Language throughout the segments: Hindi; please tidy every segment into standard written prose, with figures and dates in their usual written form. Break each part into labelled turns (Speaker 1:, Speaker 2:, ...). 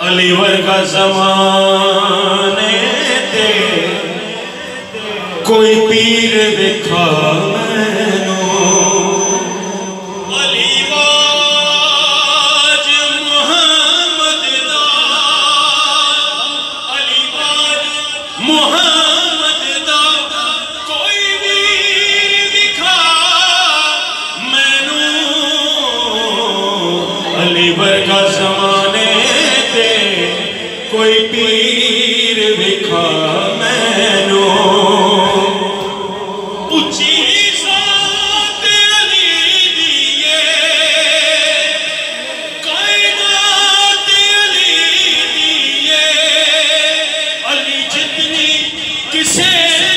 Speaker 1: अली वर्गा ज़माने ते कोई पीर दिखा मैनू अली वाज मुहम्मद दा अली वाज मुहम्मद दा कोई वीर दिखा मैनू अली वर्गा ज़माने ते कोई पीर दिखा मैनू उची ज़ात अली दिए कायनात अली दिए अली जितनी किसे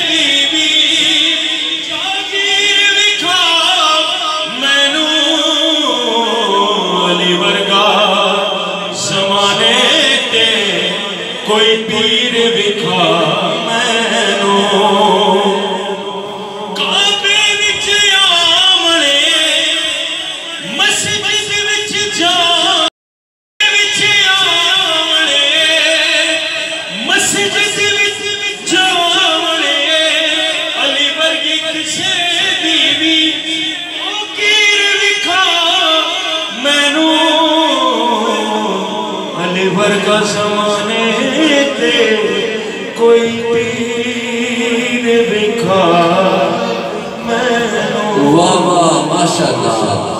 Speaker 1: दी भी जागीर दिखा मैनू अली वर्गा ज़माने ते कोई पीर दिखा मैनू वर्गा ज़माने ते कोई पीर दिखा मैनू।
Speaker 2: वाह वाह माशाअल्लाह।